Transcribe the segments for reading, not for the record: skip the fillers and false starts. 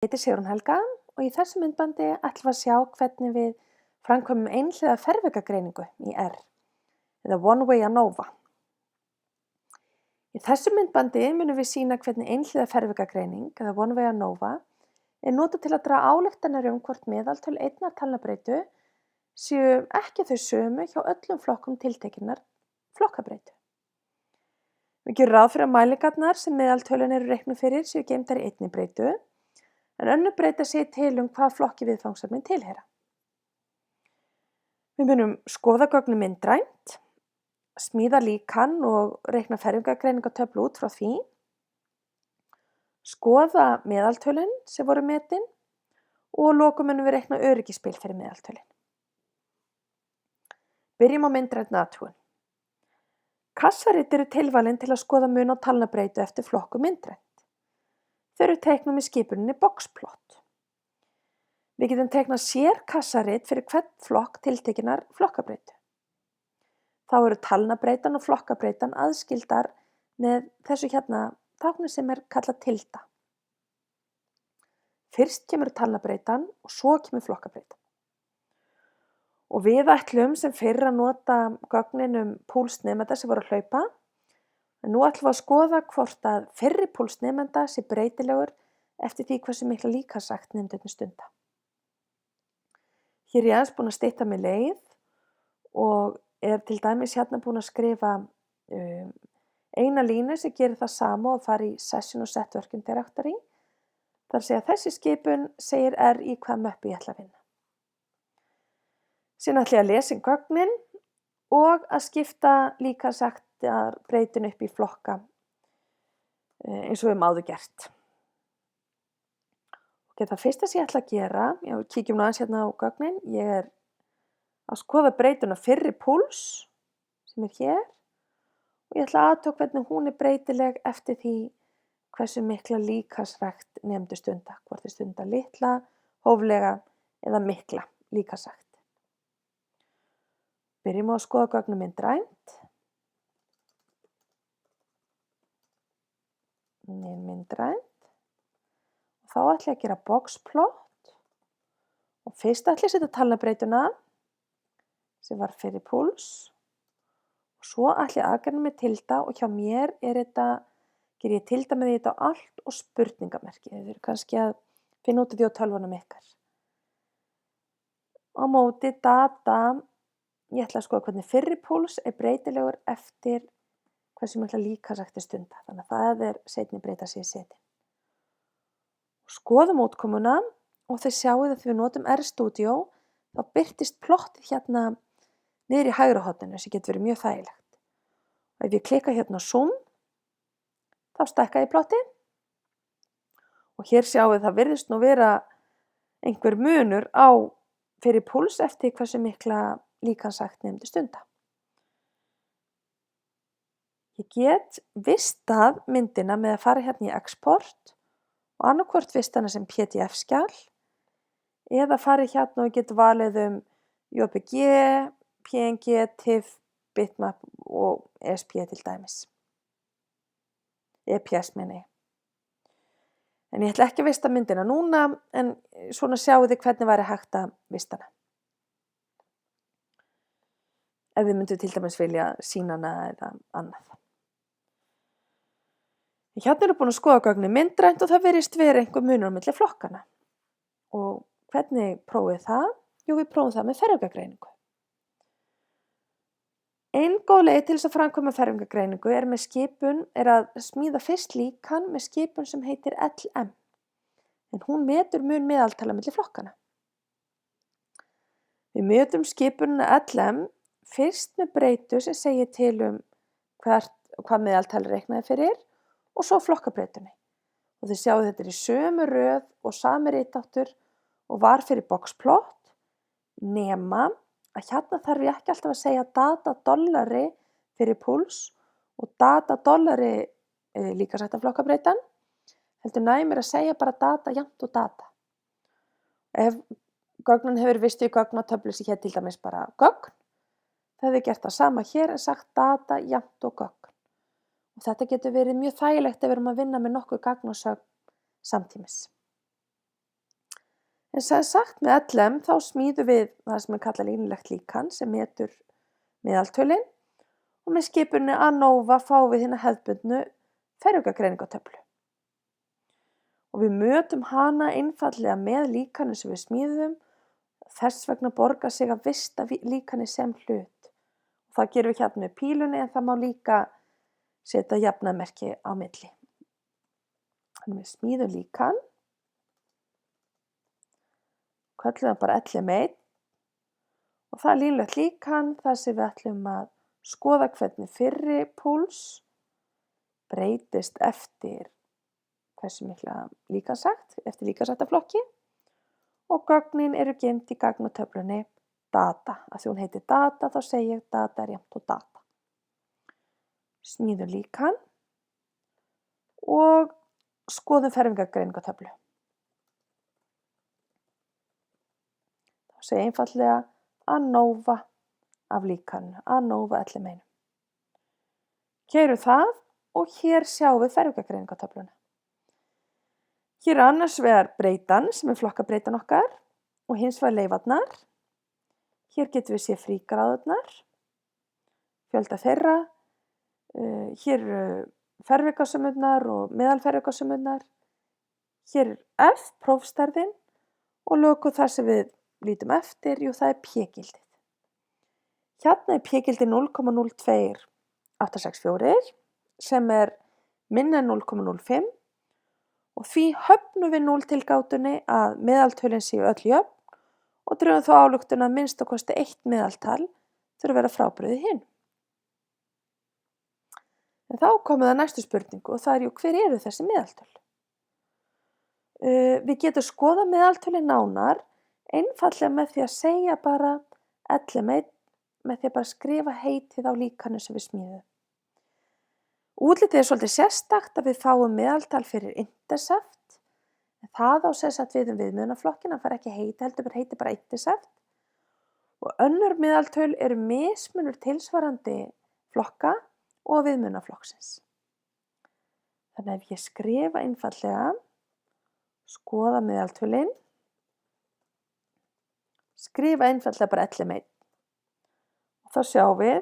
Ég heiti Sigrún Helga og í þessu myndbandi ætlum við að sjá hvernig við framkvæmum einhliða fervegagreiningu í R, eða One-Way ANOVA. Í þessu myndbandi munum við sýna hvernig einhliða fervegagreining, eða One-Way ANOVA, er notað til að draga ályktanir hvort meðaltöl einnar talnabreytu séu ekki þau sömu hjá öllum flokkum tiltekinnar flokkabreytu. Við gerum ráð fyrir að mælingarnar sem meðaltölin eru reiknuð fyrir séu geymdar í einni breytu, en önnur breyta sig til hvað flokki viðfangsefnin tilheyra. Við munum skoða gögnin myndrænt, smíða líkan og reikna fervegagreiningartöflu út frá því, skoða meðaltölin sem voru metin og að lokum munum við reikna öryggisspil fyrir meðaltölin. Byrjum á myndrænni athugun. Kassarit eru tilvalin til að skoða mun á talnabreytu eftir flokkum myndrænt. Þau eru teiknuð með skipuninni boxplot. Við getum teiknað sér kassarit fyrir hvern flokk tiltekinnar flokkabreytu. Þá eru talnabreytan og flokkabreytan aðskildar með þessu tákni sem er kallað tilda. Fyrst kemur talnabreytan og svo kemur flokkabreytan. Og við ætlum sem fyrr að nota gögnin púls nemenda sem voru að hlaupa. En nú ætlum við að skoða hvort að fyrri púls nemenda sé breytilegur eftir því hversu mikla líkamsrækt nemendurnir stunda. Hér er ég aðeins búin að stytta mig leið og er til dæmis búin að skrifa eina línu sem gerir það sama og fara í session og set working directory. Það er að segja að þessi skipun segir R í hvað möppu ég ætla að vinna. Síðan ætla ég að lesa gögnin og að skipta líkamsræktarbreytun upp í flokka eins og við höfum áður gert. Það fyrsta sem ég ætla að gera, kíkjum aðeins á gögnin, ég er að skoða breytuna fyrri púls sem er hér og ég ætla að athuga hvernig hún er breytileg eftir því hversu mikla líkamsrækt nemendur stunda, hvort þeir stunda litla, hóflega eða mikla líkamsrækt. Byrjum á að skoða gögnin myndrænt. Myndrænt. Og þá ætla ég að gera boxplot og fyrst ætla ég að setja talnabreytuna sem var fyrir púls og svo ætla ég að aðgreina með tilda og hjá mér ger ég tilda með þetta á allt og spurningamerki. Þið eru kannski að finna út af því á tölvunum ykkar. Á móti data. Ég ætla að skoða hvernig fyrri púls er breytilegur eftir hversu mikla líkamsrækt stunda. Þannig að það er seinni breyta sem ég seti. Skoðum útkomuna og þið sjáið að þegar við notum RStudio þá birtist plottið niður í hægra horninu sem getur verið mjög þægilegt. Og ef ég klikka á zoom þá stækka ég plottið og hér sjáið það virðist nú vera einhver munur á fyrri púls eftir hversu mikla líkamsrækt nemendur stunda. Ég get vistað myndina með að fara í export og annarkvort vistana sem PDF-skjal eða farið og ég get valið JPG, PNG, TIFF, Bitmap og ESP til dæmis. EPS meina ég. En ég ætla ekki að vista myndina núna en svona sjáu þið hvernig væri hægt að vista hana. Ef þið myndu til dæmis vilja sýna hana eða annað. Eru búin að skoða gögnin myndrænt og það virðist vera einhver munur á milli flokkana. Og hvernig prófið það? Jú, við prófum það með fervegagreiningu. Ein góð leið til þess að framkvæma fervegagreiningu er að smíða fyrst líkan með skipun sem heitir LM. En hún metur mun meðaltala milli flokkana. Við metum skipunina LM fyrst með breytu sem segir til hvað meðaltal reiknaði fyrir og svo flokkabreytunni. Og þið sjáu þetta í sömu röð og sami ritáttur og var fyrir boxplot nema að þarf ég ekki alltaf að segja data dollari fyrir púls og data dollari líkamsræktarflokkabreytan. Heldur nægir mér að segja bara data jafnt og data. Ef gögnin hefur vist í gögnatöflu sem hér til dæmis bara gögn, það hefði gert það sama hér en sagt data jafnt og gögn. Og þetta getur verið mjög þægilegt ef við erum að vinna með nokkuð gagnasögn samtímis. En sem sagt með LM þá smíðum við það sem er kallað línulegt líkan sem metur meðaltölin og með skipuninni ANOVA fáum við hina hefðbundnu ferjugargreiningartöflu. Og við mötum hana einfaldlega með líkanið sem við smíðum, þess vegna borgar sig að vista líkanið sem hlut. Og það gerum við hérna með pílunni en það má líka setja jafnaðarmerki á milli. Þannig við smíðum líkan, köllum það bara LM1 og það er línulegt líkan þar sem við ætlum að skoða hvernig fyrri púls breytist eftir hversu mikla líkansagt, eftir líkansættaflokki og gögnin eru geymd í gagnatöflunni data. Af því hún heitir data þá segi ég data er jafnt og data. Smíðum líkan og skoðum fermingargreiningartöflu. Þá segi ég einfaldlega ANOVA af líkaninu, ANOVA LM1. Keyrum það og hér sjáum við fermingargreiningartöfluna. Hér er annars vegar breytan sem er flokkabreytan okkar og hins vegar leifarnar. Hér getum við séð frígráðurnar, fjölda þeirra. Hér eru fervikarsumurnar og meðalfervikarsumurnar. Hér er F, prófstærðin og lokum þar sem við lítum eftir, það er P-gildið. Hérna er P-gildið 0,02864 sem er minna en 0,05 og því höfnum við núlltilgátunni að meðaltölin séu öll jöfn og drögum þá ályktun að minnst að kosti 1 meðaltal þurfi að vera frábrugðið hinu. En þá komum við að næstu spurningu og það er hver eru þessi meðaltöl? Við getum skoðað meðaltölin nánar einfaldlega með því að segja bara LM1 með því að bara skrifa heitið á líkaninu sem við smíðum. Útlitið er svolítið sérstakt að við fáum meðaltal fyrir intercept. Það á sem sagt við viðmiðunarflokkinn, hann fær ekki heiti heldur heiti bara intercept. Og önnur meðaltöl eru mismunur tilsvarandi flokka og viðmiðunarflokksins. Þannig ef ég skrifa einfaldlega, skoða meðaltölin, skrifa einfaldlega bara LM1. Og þá sjáum við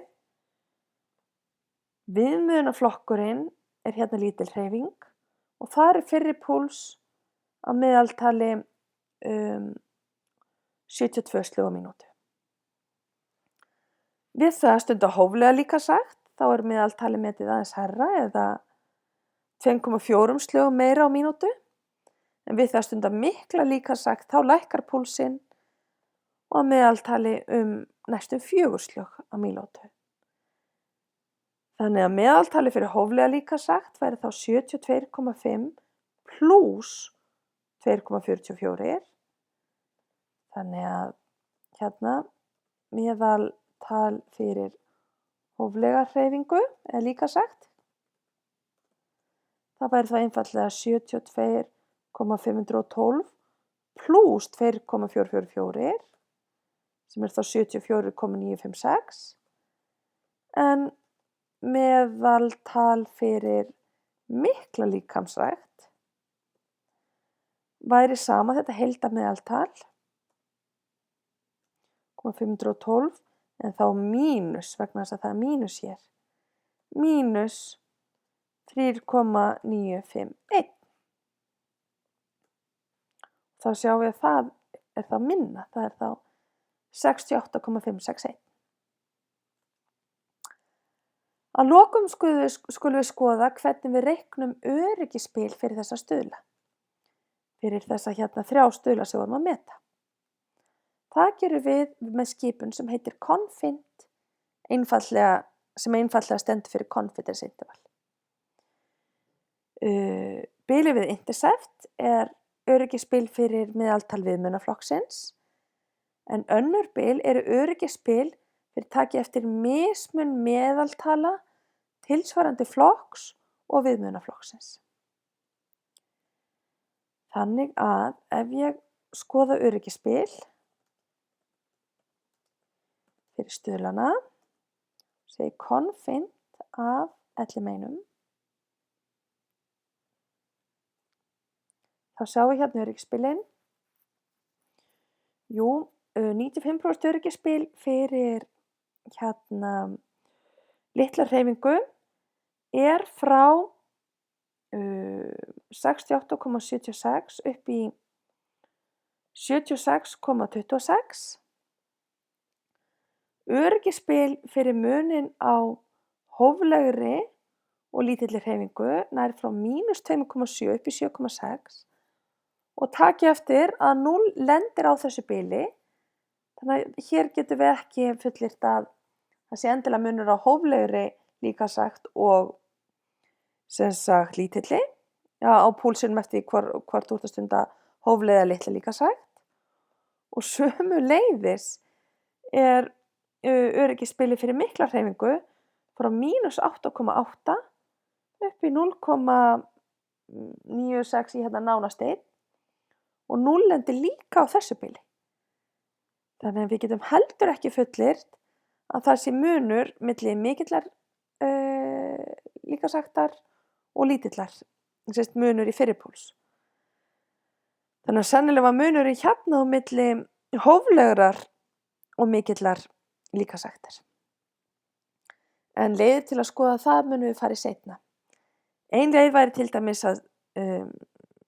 viðmiðunarflokkurinn er hérna lítil hreyfing og þar er fyrri púls á meðaltali 72 slög á mínútu. Við það stundum hóflega líkansagt, þá er meðaltali metið aðeins hærra eða 2,4 slögum meira á mínútu. En við það stundum mikla líkansagt, þá lækkar púlsinn og meðaltali næstum 4 slög á mínútu. Þannig að meðaltali fyrir hóflega líkansagt væri þá 72,5 pluss 2,44. Þannig að hérna meðaltal fyrir hóflega hreyfingu eða líkansagt. Það væri þá einfaldlega 72,512 pluss 2,444 sem er þá 74,956 en meðaltal fyrir mikla líkamsrækt væri sama þetta heildarmeðaltal 512 en þá mínus vegna þess að það er mínus hér mínus 3,951. Þá sjáum við að það er þá minna, það er þá 68,561. Að lokum skulum við skoða hvernig við reiknum öryggisbil fyrir þessa stuðla. Fyrir þessa hérna 3 stuðla sem vorum að meta. Það gerum við með skipun sem heitir confint, sem einfaldlega stendur fyrir confidence interval. Bilið við intercept er öryggisbil fyrir meðaltal viðmiðunarflokksins, en önnur bil eru öryggisbil fyrir taki eftir mismun meðaltala tilsvarandi flokks og viðmiðunarflokksins. Þannig að ef ég skoða öryggisbil fyrir stuðlana, segi confint af LM1, þá sjáum við hérna öryggisbilinn Jú, 95% öryggisspil fyrir litla hreyfingu er frá 68,76 upp í 76,26. Öryggisspil fyrir muninn á hóflegri og lítilli hreyfingu nær frá -2,7 upp í 7,6 og takið eftir að 0 lendir á þessu bili, þannig að hér getum við ekki fullyrt að það sé endilega munur á hóflegri líkamsrækt og lítilli, á púlsinum eftir hvort þú ert að stunda hóflega eða litla líkamsrækt. Og sömuleiðis er öryggisspilið fyrir mikla hreyfingu frá -8,8 upp í 0,96 í nánast 1 og 0 lendir líka á þessu bili. Þannig að við getum heldur ekki fullyrt að það sé munur milli mikillar líkamsræktar og lítillar, munur í fyrri púls. Þannig að sennilega var munur í á milli hóflegrar og mikillar líkamsræktar. En leiðir til að skoða það munum við farið seinna. Ein leið væri til dæmis að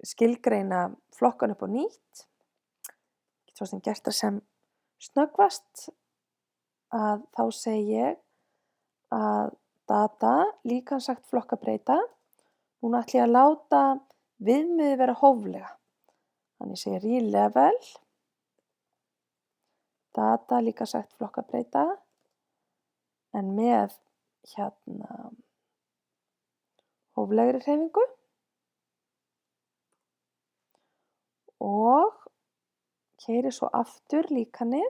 skilgreina flokkan upp á nýtt. Ég get svo sem gert það sem snöggvast að þá segi ég að data, líkamsrækt flokkabreyta. Núna ætla ég að láta viðmiðið vera hóflega. Þannig ég segi real level, data, líkamsrækt flokkabreyta, en með hóflegri hreyfingu og keyri svo aftur líkanið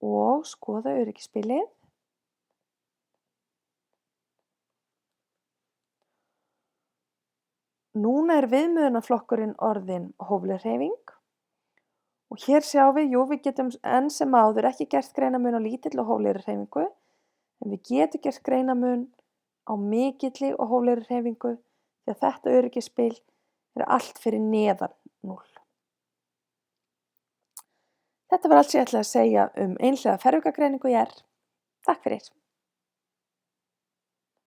og skoða öryggisspilið. Núna er viðmiðunarflokkurinn orðinn hófleg hreyfing og hér sjáum við, við getum enn sem áður ekki gert greinarmun á lítilli og hóflegri hreyfingu, en við getum gert greinarmun á mikilli og hóflegri hreyfingu því að þetta öryggisspil er allt fyrir neðan 0. Þetta var allt sem ég ætlaði að segja einhliða ferðugagreiningu í R. Takk fyrir.